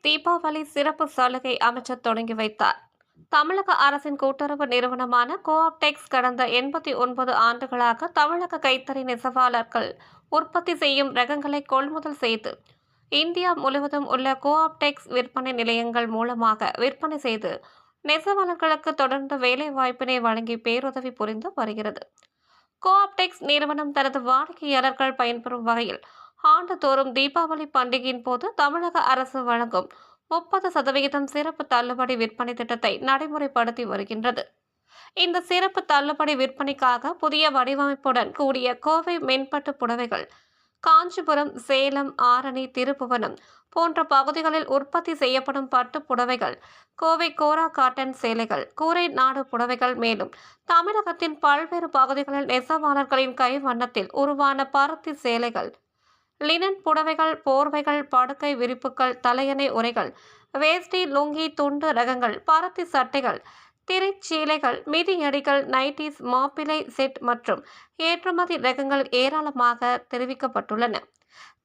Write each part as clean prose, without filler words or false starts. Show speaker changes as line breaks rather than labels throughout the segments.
தீபாவளி சிறப்பு சலுகை அமைச்சர் தொடங்கி வைத்தார். தமிழக அரசின் கூட்டுறவு நிறுவனமான கோஆப்டெக்ஸ் கடந்த 89 ஆண்டுகளாக தமிழக கைத்தறி நெசவாளர்கள் உற்பத்தி செய்யும் ரகங்களை கொள்முதல் செய்து இந்தியா முழுவதும் உள்ள கோஆப்டெக்ஸ் விற்பனை நிலையங்கள் மூலமாக விற்பனை செய்து நெசவாளர்களுக்கு தொடர்ந்து வேலைவாய்ப்பினை வழங்கி பேருதவி புரிந்து வருகிறது. கோஆப்டெக்ஸ் நிறுவனம் தனது வாடிக்கையாளர்கள் பயன்பெறும் வகையில் ஆண்டுதோறும் தீபாவளி பண்டிகையின் போது தமிழக அரசு வழங்கும் 30% சிறப்பு தள்ளுபடி விற்பனை திட்டத்தை நடைமுறைப்படுத்தி வருகின்றது. இந்த சிறப்பு தள்ளுபடி விற்பனைக்காக புதிய வடிவமைப்புடன் கூடிய கோவை மென்பட்டு புடவைகள், காஞ்சிபுரம், சேலம், ஆரணி, திருப்புவனம் போன்ற பகுதிகளில் உற்பத்தி செய்யப்படும் பட்டு புடவைகள், கோவை கோரா காட்டன் சேலைகள், கூரை நாடு புடவைகள், மேலும் தமிழகத்தின் பல்வேறு பகுதிகளில் நெசவாளர்களின் கை வண்ணத்தில் உருவான பருத்தி சேலைகள், லினன் புடவைகள், போர்வைகள், படுக்கை விரிப்புகள், தலையணை உரைகள், வேஷ்டி, லுங்கி, துண்டு ரகங்கள், பருத்தி சட்டைகள், திரைச்சீலைகள், மிதியடிகள், நைட்டிஸ், மாப்பிளை செட் மற்றும் ஏற்றுமதி ரகங்கள் ஏராளமாக தெரிவிக்கப்பட்டுள்ளன.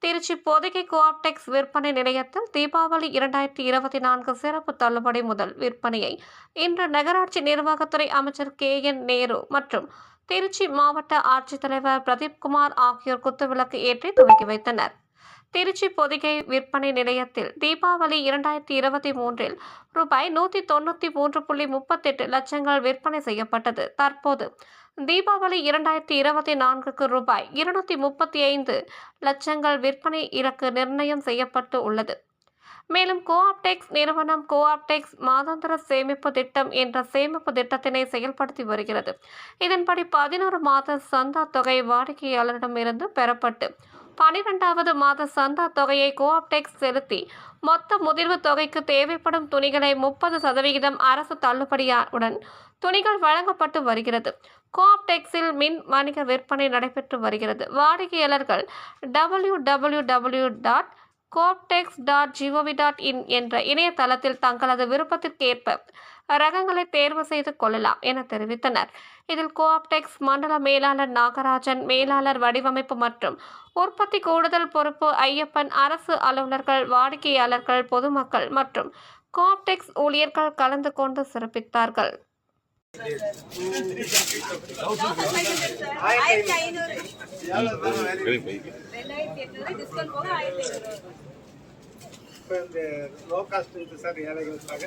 திருச்சி பொதிகை கோஆப்டெக்ஸ் விற்பனை நிலையத்தில் தீபாவளி 2024 சிறப்பு தள்ளுபடி முதல் விற்பனையை இன்று நகராட்சி நிர்வாகத்துறை அமைச்சர் KN நேரு மற்றும் திருச்சி மாவட்ட ஆட்சித்தலைவர் பிரதீப்குமார் ஆகியோர் குத்துவிளக்கு ஏற்றி துவக்கி வைத்தனர். திருச்சி பொதிகை விற்பனை நிலையத்தில் தீபாவளி 2023 ரூபாய் 193.38 லட்சங்கள் விற்பனை செய்யப்பட்டது. தற்போது தீபாவளி 2024 ரூபாய் 235 லட்சங்கள் விற்பனை இலக்கு நிர்ணயம் செய்யப்பட்டு உள்ளது. மேலும் கோஆப்டெக்ஸ் நிறுவனம் கோஆப்டெக்ஸ் மாதாந்திர சேமிப்பு திட்டம் என்ற சேமிப்பு திட்டத்தினை செயல்படுத்தி வருகிறது. இதன்படி 11 மாத சந்தா தொகை வாடிக்கையாளரிடமிருந்து பெறப்பட்டு 12வது மாத சந்தா தொகையை கோஆப்டெக்ஸ் செலுத்தி மொத்த முதிர்வு தொகைக்கு தேவைப்படும் துணிகளை 30% அரசு தள்ளுபடியுடன் துணிகள் வழங்கப்பட்டு வருகிறது. கோஆப்டெக்ஸில் மின் வணிக விற்பனை நடைபெற்று வருகிறது. வாடிக்கையாளர்கள் www.coaptex.gov.in என்ற இணையதளத்தில் தங்களது விருப்பத்திற்கேற்ப ரகங்களை தேர்வு செய்து கொள்ளலாம் என தெரிவித்தனர். இதில் கோஆப்டெக்ஸ் மண்டல மேலாளர் நாகராஜன், மேலாளர் வடிவமைப்பு மற்றும் உற்பத்தி கூடுதல் பொறுப்பு ஐயப்பன், அரசு அலுவலர்கள், வாடிக்கையாளர்கள், பொதுமக்கள் மற்றும் கோஆப்டெக்ஸ் ஊழியர்கள் கலந்து கொண்டு சிறப்பித்தார்கள்.
இப்போ இந்த லோ காஸ்ட் இருக்குது சார், ஏழைகளுக்காக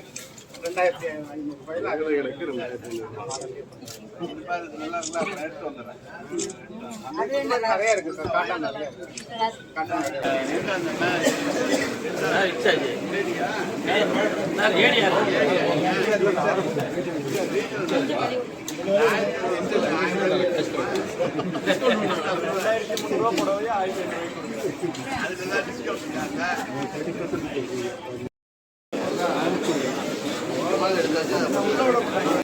2500 ரூபாயில் அகலைகளுக்கு 2500 நல்லா எடுத்து வந்துடுறேன். நிறைய இருக்குது சார், காட்டன் நிறைய ரூபா போடவே 1500